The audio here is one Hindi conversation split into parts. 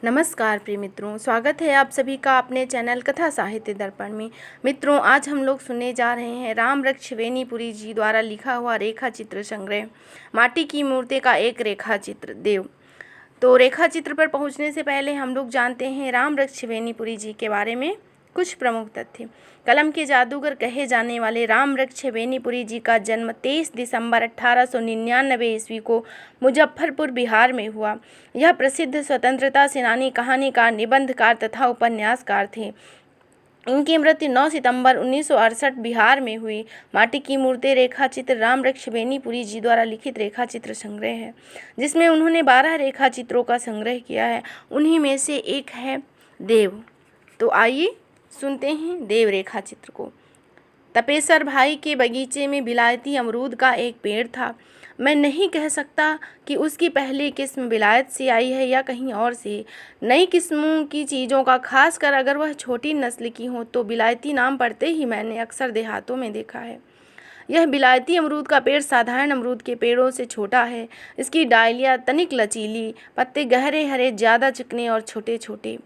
नमस्कार प्रिय मित्रों, स्वागत है आप सभी का अपने चैनल कथा साहित्य दर्पण में। मित्रों, आज हम लोग सुनने जा रहे हैं रामवृक्ष वेनीपुरी जी द्वारा लिखा हुआ रेखा चित्र संग्रह माटी की मूर्ति का एक रेखा चित्र देव। तो रेखा चित्र पर पहुंचने से पहले हम लोग जानते हैं रामवृक्ष वेनीपुरी जी के बारे में कुछ प्रमुख तथ्य। कलम के जादूगर कहे जाने वाले रामवृक्ष वेनीपुरी जी का जन्म 23 दिसंबर 1899 ईस्वी को मुजफ्फरपुर बिहार में हुआ। यह प्रसिद्ध स्वतंत्रता सेनानी, कहानीकार, निबंधकार तथा उपन्यासकार थे। इनकी मृत्यु 9 सितंबर 1968 बिहार में हुई। माटी की मूर्ति रेखा चित्र रामवृक्ष वेनीपुरी जी द्वारा लिखित रेखा चित्र संग्रह है, जिसमें उन्होंने 12 रेखा चित्रों का संग्रह किया है। उन्हीं में से एक है देव। तो आइए सुनते हैं देव रेखा चित्र को। तपेसर भाई के बगीचे में विलायती अमरूद का एक पेड़ था। मैं नहीं कह सकता कि उसकी पहली किस्म विलायत से आई है या कहीं और से। नई किस्मों की चीज़ों का, खासकर अगर वह छोटी नस्ल की हो, तो विलायती नाम पड़ते ही मैंने अक्सर देहातों में देखा है। यह विलायती अमरूद का पेड़ साधारण अमरूद के पेड़ों से छोटा है। इसकी डालियाँ तनिक लचीली, पत्ते गहरे हरे, ज़्यादा चिकने और छोटे छोटे।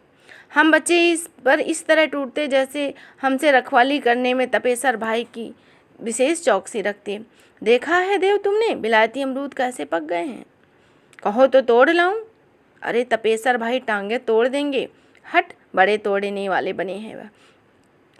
हम बच्चे इस पर इस तरह टूटते जैसे हमसे रखवाली करने में तपेसर भाई की विशेष चौकसी रखते। देखा है देव तुमने विलायती अमरूद कैसे पक गए हैं? कहो तो तोड़ लाऊं? अरे तपेसर भाई टांगे तोड़ देंगे। हट, बड़े तोड़ने वाले बने हैं।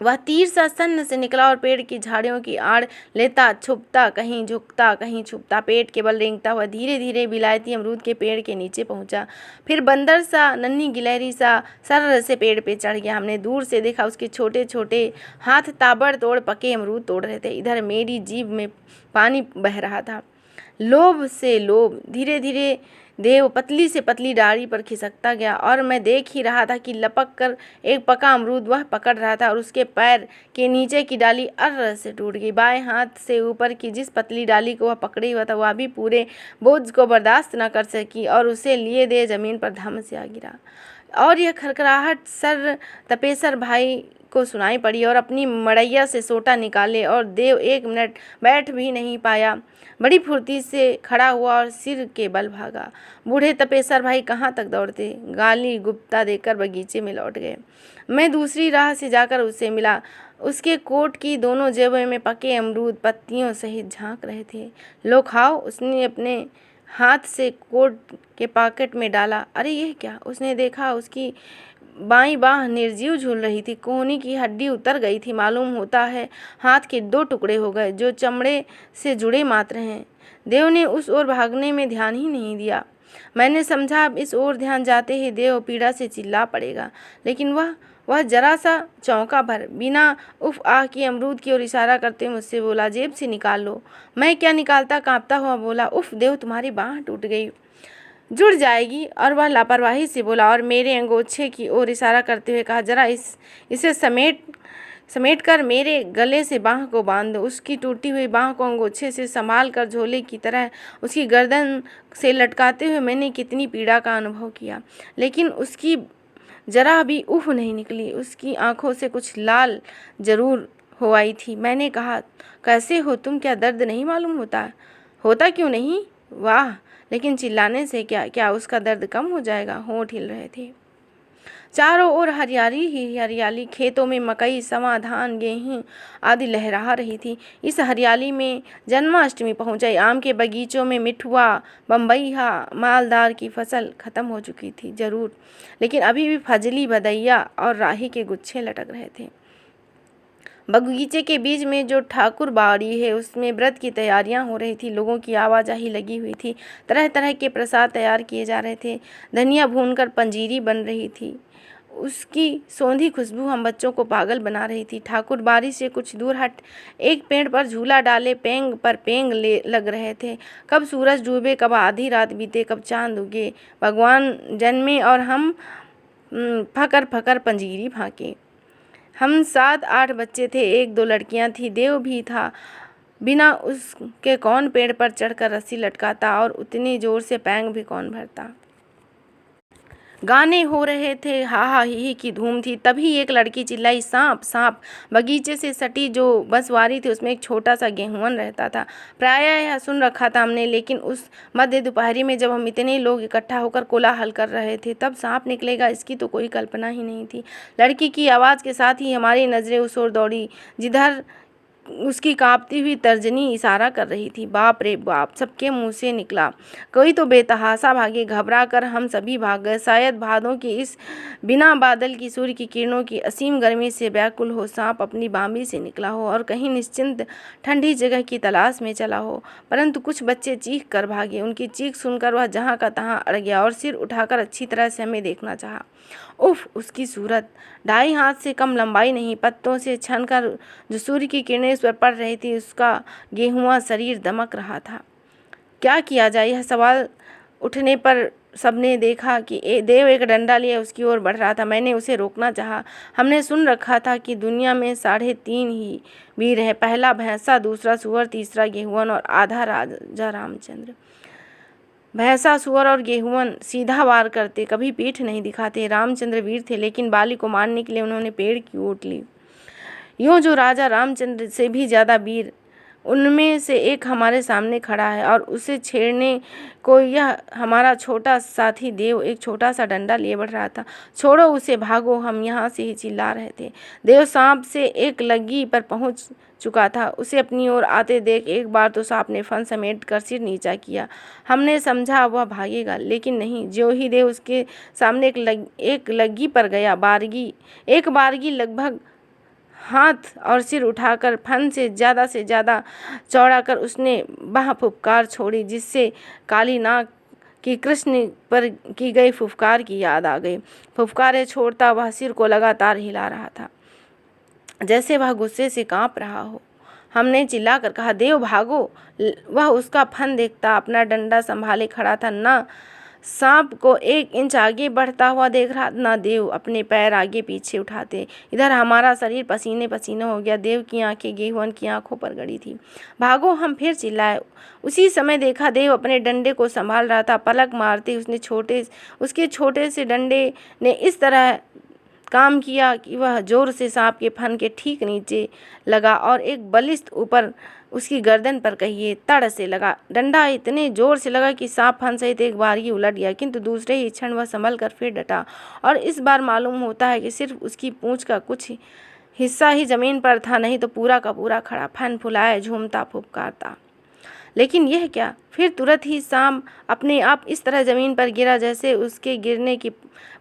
वह तीर सा सन्न से निकला और पेड़ की झाड़ियों की आड़ लेता, छुपता, कहीं झुकता, कहीं छुपता, पेट के बल रेंगता हुआ धीरे धीरे विलायती अमरूद के पेड़ के नीचे पहुंचा। फिर बंदर सा, नन्ही गिलहरी सा सर्र से पेड़ पे चढ़ गया। हमने दूर से देखा उसके छोटे छोटे हाथ ताबड़तोड़ पके अमरूद तोड़ रहे थे। इधर मेरी जीभ में पानी बह रहा था। लोभ से लोभ। धीरे धीरे देव पतली से पतली डाली पर खिसकता गया और मैं देख ही रहा था कि लपक कर एक पका अमरूद वह पकड़ रहा था और उसके पैर के नीचे की डाली अर्र से टूट गई। बाएं हाथ से ऊपर की जिस पतली डाली को वह पकड़े हुआ था, वह भी पूरे बोझ को बर्दाश्त न कर सकी और उसे लिए दे जमीन पर धम से आ गिरा। और यह खरखराहट सर तपेसर भाई को सुनाई पड़ी और अपनी मड़ैया से सोटा निकाले और देव 1 मिनट बैठ भी नहीं पाया। बड़ी फुर्ती से खड़ा हुआ और सिर के बल भागा। बूढ़े तपेसर भाई कहाँ तक दौड़ते, गाली गुप्ता देकर बगीचे में लौट गए। मैं दूसरी राह से जाकर उससे मिला। उसके कोट की दोनों जेबों में पके अमरूद पत्तियों सहित झांक रहे थे। लो खाओ, उसने अपने हाथ से कोट के पॉकेट में डाला। अरे यह क्या? उसने देखा उसकी बाईं बाह निर्जीव झूल रही थी। कोहनी की हड्डी उतर गई थी। मालूम होता है हाथ के 2 टुकड़े हो गए जो चमड़े से जुड़े मात्र हैं। देव ने उस ओर भागने में ध्यान ही नहीं दिया। मैंने समझा अब इस ओर ध्यान जाते ही देव पीड़ा से चिल्ला पड़ेगा, लेकिन वह जरा सा चौंका भर बिना उफ आह की अमरूद की ओर इशारा करते मुझसे बोला, जेब से निकाल लो। मैं क्या निकालता, कांपता हुआ बोला, उफ देव तुम्हारी बाह टूट गई, जुड़ जाएगी। और वह लापरवाही से बोला और मेरे अंगोछे की ओर इशारा करते हुए कहा, जरा इसे समेट कर मेरे गले से बाह को बांध दो। उसकी टूटी हुई बाह को अंगोछे से संभाल कर झोले की तरह उसकी गर्दन से लटकाते हुए मैंने कितनी पीड़ा का अनुभव किया, लेकिन उसकी जरा भी उफ नहीं निकली। उसकी आंखों से कुछ लाल जरूर हो आई थी। मैंने कहा, कैसे हो तुम? क्या दर्द नहीं मालूम होता? होता क्यों नहीं? वाह, लेकिन चिल्लाने से क्या उसका दर्द कम हो जाएगा? होंठ हिल रहे थे। चारों ओर हरियाली ही हरियाली। खेतों में मकई, सवा, धान, गेहूं आदि लहरा रही थी। इस हरियाली में जन्माष्टमी पहुंच गई। आम के बगीचों में मिठुआ, बम्बईहा, मालदार की फसल खत्म हो चुकी थी जरूर, लेकिन अभी भी फजली, भदैया और राही के गुच्छे लटक रहे थे। बगीचे के बीच में जो ठाकुर बाड़ी है, उसमें व्रत की तैयारियां हो रही थी। लोगों की आवाजाही लगी हुई थी। तरह तरह के प्रसाद तैयार किए जा रहे थे। धनिया भूनकर पंजीरी बन रही थी। उसकी सौंधी खुशबू हम बच्चों को पागल बना रही थी। ठाकुर बाड़ी से कुछ दूर हट एक पेड़ पर झूला डाले पेंग पर पेंग लग रहे थे। कब सूरज डूबे, कब आधी रात बीते, कब चांद उगे, भगवान जन्मे और हम फकर फकर पंजीरी फाँके। हम 7-8 बच्चे थे, 1-2 लड़कियां थी, देव भी था। बिना उसके कौन पेड़ पर चढ़कर रस्सी लटकाता और उतनी जोर से पैंग भी कौन भरता। गाने हो रहे थे, हा हा ही की धूम थी। तभी एक लड़की चिल्लाई, सांप सांप। बगीचे से सटी जो बंसवारी थी उसमें एक छोटा सा गेहूं रहता था। प्रायः यह सुन रखा था हमने, लेकिन उस मध्य दोपहरी में जब हम इतने लोग इकट्ठा होकर कोलाहल कर रहे थे, तब सांप निकलेगा इसकी तो कोई कल्पना ही नहीं थी। लड़की की आवाज़ के साथ ही हमारी नज़रें उस ओर दौड़ी जिधर उसकी कांपती हुई तर्जनी इशारा कर रही थी। बाप रे बाप, सबके मुंह से निकला। कोई तो बेतहासा भागे। घबरा कर हम सभी भाग गए। शायद भादों की इस बिना बादल की सूर्य की किरणों की असीम गर्मी से व्याकुल हो सांप अपनी बामी से निकला हो और कहीं निश्चिंत ठंडी जगह की तलाश में चला हो। परंतु कुछ बच्चे चीख कर भागे। उनकी चीख सुनकर वह जहाँ का तहाँ अड़ गया और सिर उठाकर अच्छी तरह से हमें देखना चाहा। उफ, उसकी सूरत! 2.5 हाथ से कम लंबाई नहीं, पत्तों से छनकर जो सूर्य की किरणें उस पर पड़ रही थी, उसका गेहुआ शरीर दमक रहा था। क्या किया जाए, यह सवाल उठने पर सबने देखा कि देव एक डंडा लिए उसकी ओर बढ़ रहा था। मैंने उसे रोकना चाहा। हमने सुन रखा था कि दुनिया में 3.5 ही वीर हैं, पहला भैंसा, दूसरा सुअर, तीसरा गेहुअन और आधा राजा रामचंद्र। भैंसा, सुअर और गेहुअन सीधा वार करते, कभी पीठ नहीं दिखाते। रामचंद्र वीर थे, लेकिन बाली को मारने के लिए उन्होंने पेड़ की ओट ली। यूँ जो राजा रामचंद्र से भी ज़्यादा वीर, उनमें से एक हमारे सामने खड़ा है और उसे छेड़ने को यह हमारा छोटा साथी देव एक छोटा सा डंडा लिए बढ़ रहा था। छोड़ो उसे, भागो, हम यहाँ से ही चिल्ला रहे थे। देव सांप से एक लग्गी पर पहुँच चुका था। उसे अपनी ओर आते देख एक बार तो सांप ने फन समेट कर सिर नीचा किया। हमने समझा वह भागेगा, लेकिन नहीं। ज्यों ही देव उसके सामने एक लग्गी पर गया, एक बारगी लगभग हाथ और सिर उठाकर फन से ज़्यादा चौड़ा कर उसने वह फुफकार छोड़ी जिससे काली नाग की कृष्ण पर की गई फुफकार की याद आ गई। फुफकारें छोड़ता वह सिर को लगातार हिला रहा था, जैसे वह गुस्से से कांप रहा हो। हमने चिल्लाकर कहा, देव भागो। वह उसका फन देखता अपना डंडा संभाले खड़ा था, ना सांप को 1 इंच आगे बढ़ता हुआ देख रहा, ना देव अपने पैर आगे पीछे उठाते। इधर हमारा शरीर पसीने पसीने हो गया। देव की आंखें गेहुअन की आंखों पर गड़ी थी। भागो, हम फिर चिल्लाए। उसी समय देखा देव अपने डंडे को संभाल रहा था। पलक मारते उसके छोटे से डंडे ने इस तरह काम किया कि वह जोर से सांप के फन के ठीक नीचे लगा और एक बलिष्ठ ऊपर उसकी गर्दन पर कहिए तड़ से लगा। डंडा इतने जोर से लगा कि सांप फन सहित एक बार ही उलट गया, किंतु दूसरे ही क्षण वह संभल कर फिर डटा और इस बार मालूम होता है कि सिर्फ उसकी पूंछ का कुछ हिस्सा ही जमीन पर था, नहीं तो पूरा का पूरा खड़ा, फन फुलाए, झूमता, फुफकारता। लेकिन यह क्या! फिर तुरंत ही सांप अपने आप इस तरह जमीन पर गिरा जैसे उसके गिरने की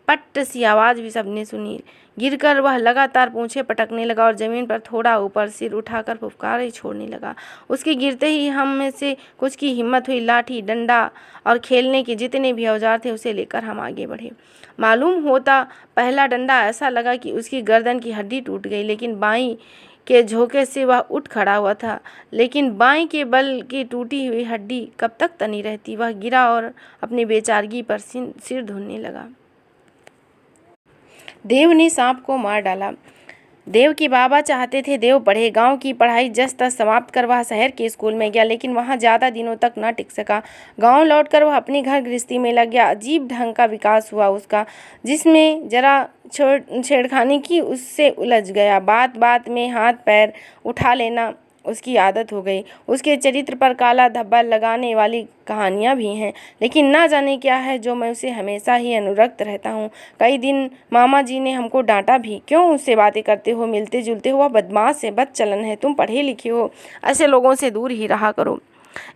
पट्ट सी आवाज़ भी सबने सुनी। गिरकर वह लगातार पूंछें पटकने लगा और जमीन पर थोड़ा ऊपर सिर उठाकर फुफकार ही छोड़ने लगा। उसके गिरते ही हम में से कुछ की हिम्मत हुई। लाठी, डंडा और खेलने के जितने भी औजार थे उसे लेकर हम आगे बढ़े। मालूम होता पहला डंडा ऐसा लगा कि उसकी गर्दन की हड्डी टूट गई, लेकिन बाईं के झोंके से वह उठ खड़ा हुआ था। लेकिन बाईं के बल की टूटी हुई हड्डी कब तक तनी रहती। वह गिरा और अपनी बेचारगी पर सिर धुनने लगा। देव ने सांप को मार डाला। देव के बाबा चाहते थे देव पढ़े। गांव की पढ़ाई जस तस समाप्त कर वह शहर के स्कूल में गया, लेकिन वहां ज़्यादा दिनों तक न टिक सका। गांव लौटकर वह अपनी घर गृहस्थी में लग गया। अजीब ढंग का विकास हुआ उसका, जिसमें जरा छेड़खानी की उससे उलझ गया। बात बात में हाथ पैर उठा लेना उसकी आदत हो गई। उसके चरित्र पर काला धब्बा लगाने वाली कहानियाँ भी हैं, लेकिन ना जाने क्या है जो मैं उसे हमेशा ही अनुरक्त रहता हूँ। कई दिन मामा जी ने हमको डांटा भी, क्यों उससे बातें करते हो, मिलते जुलते हो, वह बदमाश है, बदचलन है, तुम पढ़े लिखे हो, ऐसे लोगों से दूर ही रहा करो।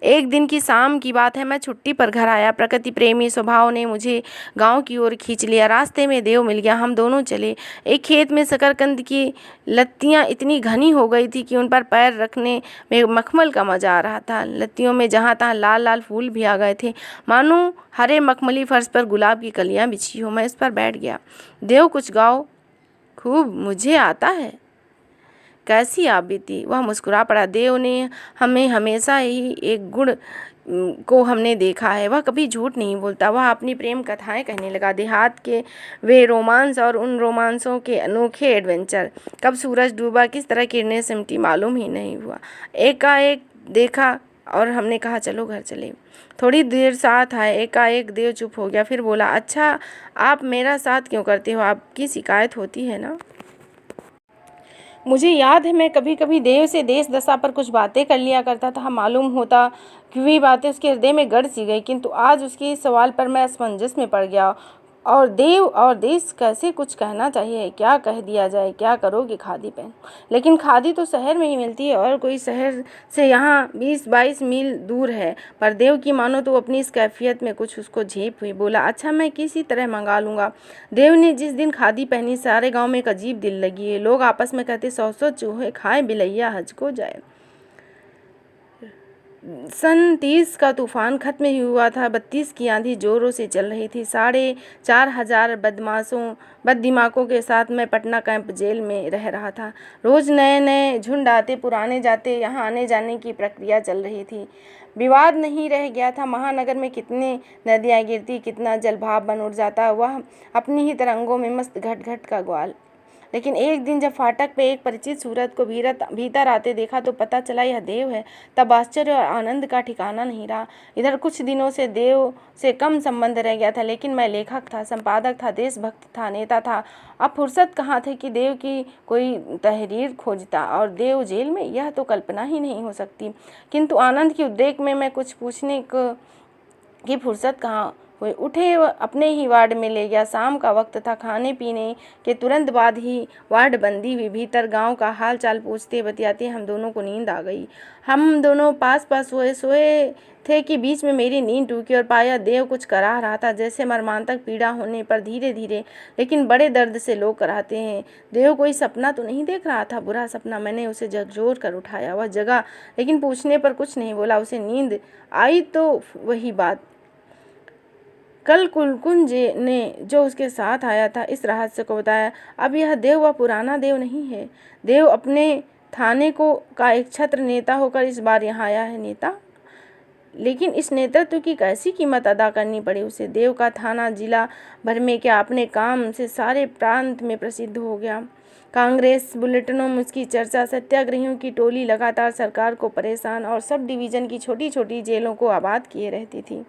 एक दिन की शाम की बात है, मैं छुट्टी पर घर आया। प्रकृति प्रेमी स्वभाव ने मुझे गांव की ओर खींच लिया। रास्ते में देव मिल गया। हम दोनों चले। एक खेत में शकरकंद की लत्तियां इतनी घनी हो गई थी कि उन पर पैर रखने में मखमल का मजा आ रहा था। लत्तियों में जहाँ तहाँ लाल लाल फूल भी आ गए थे, मानो हरे मखमली फर्श पर गुलाब की कलियां बिछी हो। मैं इस पर बैठ गया। देव कुछ गाओ। खूब, मुझे आता है। कैसी आप बीती? वह मुस्कुरा पड़ा। देव ने हमें हमेशा ही एक गुण को हमने देखा है, वह कभी झूठ नहीं बोलता। वह अपनी प्रेम कथाएं कहने लगा, देहात के वे रोमांस और उन रोमांसों के अनोखे एडवेंचर। कब सूरज डूबा, किस तरह किरणें सिमटी, मालूम ही नहीं हुआ। एकाएक देखा और हमने कहा चलो घर चले। थोड़ी देर साथ आए, एकाएक देव चुप हो गया, फिर बोला, अच्छा आप मेरा साथ क्यों करते हो, आपकी शिकायत होती है ना। मुझे याद है मैं कभी कभी देव से देश दशा पर कुछ बातें कर लिया करता था। मालूम होता कि वे बातें उसके हृदय में गड़ सी गई, किंतु आज उसके इस सवाल पर मैं असमंजस में पड़ गया। और देव और देश कैसे कुछ कहना चाहिए, क्या कह दिया जाए, क्या करोगे खादी पहन। लेकिन खादी तो शहर में ही मिलती है और कोई शहर से यहाँ 20-22 मील दूर है। पर देव की मानो तो अपनी इस कैफियत में कुछ उसको झेप हुई। बोला, अच्छा मैं किसी तरह मंगा लूँगा। देव ने जिस दिन खादी पहनी सारे गांव में एक अजीब दिल लगी है। लोग आपस में कहते 100 चूहे खाए बिलैया हज को जाए। सन 30 का तूफान खत्म ही हुआ था। 32 की आंधी जोरों से चल रही थी। 4,500 बददिमागों के साथ मैं पटना कैंप जेल में रह रहा था। रोज नए नए झुंड आते, पुराने जाते, यहाँ आने जाने की प्रक्रिया चल रही थी। विवाद नहीं रह गया था। महानगर में कितनी नदियाँ गिरती, कितना जलभाव बन उठ जाता, वह अपनी ही तरंगों में मस्त घट घट का ग्वाल। लेकिन एक दिन जब फाटक पे एक परिचित सूरत को भीतर आते देखा तो पता चला यह देव है। तब आश्चर्य और आनंद का ठिकाना नहीं रहा। इधर कुछ दिनों से देव से कम संबंध रह गया था, लेकिन मैं लेखक था, संपादक था, देशभक्त था, नेता था। अब फुर्सत कहाँ थी कि देव की कोई तहरीर खोजता, और देव जेल में, यह तो कल्पना ही नहीं हो सकती। किंतु आनंद की उद्रेक में मैं कुछ पूछने की फुर्सत कहाँ हुई। उठे अपने ही वार्ड में ले गया। शाम का वक्त था। खाने पीने के तुरंत बाद ही वार्ड बंदी हुई। भीतर गांव का हाल चाल पूछते बतियाते हम दोनों को नींद आ गई। हम दोनों पास पास सोए थे कि बीच में मेरी नींद टूटी और पाया देव कुछ कराह रहा था, जैसे मर्मांतक पीड़ा होने पर धीरे धीरे लेकिन बड़े दर्द से लोग कराहते हैं। देव कोई सपना तो नहीं देख रहा था, बुरा सपना। मैंने उसे झकझोर कर उठाया। वह जगा, लेकिन पूछने पर कुछ नहीं बोला। उसे नींद आई तो वही बात। कल कुलकुंज ने जो उसके साथ आया था इस रहस्य को बताया। अब यह देव वह पुराना देव नहीं है। देव अपने थाने का एक छत्र नेता होकर इस बार यहाँ आया है। नेता, लेकिन इस नेतृत्व की कैसी कीमत अदा करनी पड़ी उसे। देव का थाना जिला भर में क्या, अपने काम से सारे प्रांत में प्रसिद्ध हो गया। कांग्रेस बुलेटिनों में उसकी चर्चा। सत्याग्रहियों की टोली लगातार सरकार को परेशान और सब डिवीज़न की छोटी छोटी जेलों को आबाद किए रहती थी।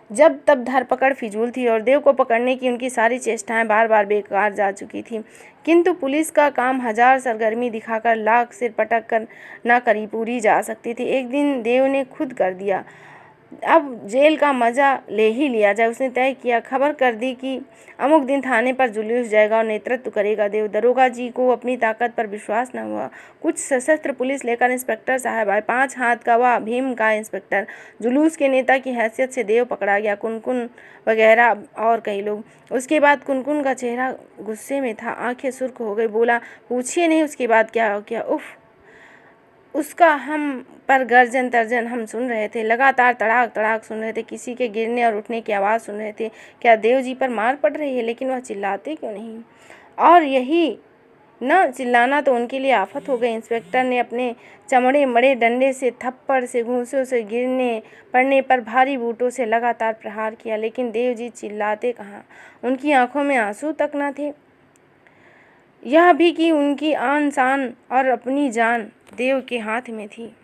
जब तब धरपकड़ फिजूल थी और देव को पकड़ने की उनकी सारी चेष्टाएं बार बार बेकार जा चुकी थी। किंतु पुलिस का काम हजार सरगर्मी दिखाकर लाख सिर पटक कर न करी पूरी जा सकती थी। एक दिन देव ने खुद कर दिया, अब जेल का मज़ा ले ही लिया जाए। उसने तय किया, खबर कर दी कि अमुक दिन थाने पर जुलूस जाएगा और नेतृत्व करेगा देव। दरोगा जी को अपनी ताकत पर विश्वास न हुआ। कुछ सशस्त्र पुलिस लेकर इंस्पेक्टर साहब आए। 5 हाथ का वह भीम का इंस्पेक्टर। जुलूस के नेता की हैसियत से देव पकड़ा गया, कुनकुन वगैरह और कई लोग। उसके बाद कुनकुन का चेहरा गुस्से में था, आंखें सुर्ख हो गई। बोला, पूछिए नहीं उसके बाद क्या हो गया। उफ, उसका हम पर गर्जन तर्जन हम सुन रहे थे, लगातार तड़ाक तड़ाक सुन रहे थे, किसी के गिरने और उठने की आवाज़ सुन रहे थे। क्या देव जी पर मार पड़ रही है, लेकिन वह चिल्लाते क्यों नहीं। और यही न चिल्लाना तो उनके लिए आफत हो गई। इंस्पेक्टर ने अपने चमड़े मड़े डंडे से, थप्पड़ से, घूंसों से, गिरने पड़ने पर भारी बूटों से लगातार प्रहार किया, लेकिन देव जी चिल्लाते कहाँ। उनकी आंखों में आंसू तक न थे। यह भी कि उनकी आन शान और अपनी जान देव के हाथ में थी।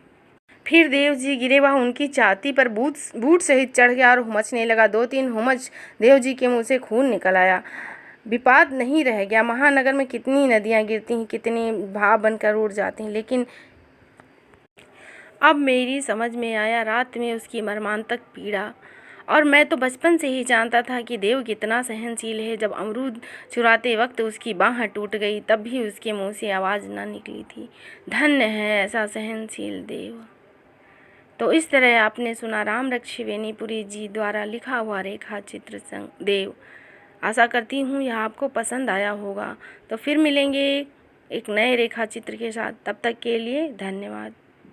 फिर देव जी गिरे। वह उनकी छाती पर बूट सहित चढ़ गया और हुमचने लगा। 2-3 हुमच देव जी के मुंह से खून निकल आया। विपाद नहीं रह गया। महानगर में कितनी नदियां गिरती हैं, कितने भाव बनकर उड़ जाते हैं, लेकिन अब मेरी समझ में आया रात में उसकी मर्मांतक पीड़ा। और मैं तो बचपन से ही जानता था कि देव कितना सहनशील है। जब अमरूद चुराते वक्त उसकी बाँह टूट गई तब भी उसके मुंह से आवाज़ न निकली थी। धन्य है ऐसा सहनशील देव। तो इस तरह आपने सुना राम रक्षवेनीपुरी जी द्वारा लिखा हुआ रेखा चित्र देव। आशा करती हूँ यह आपको पसंद आया होगा। तो फिर मिलेंगे एक नए रेखा चित्र के साथ। तब तक के लिए धन्यवाद।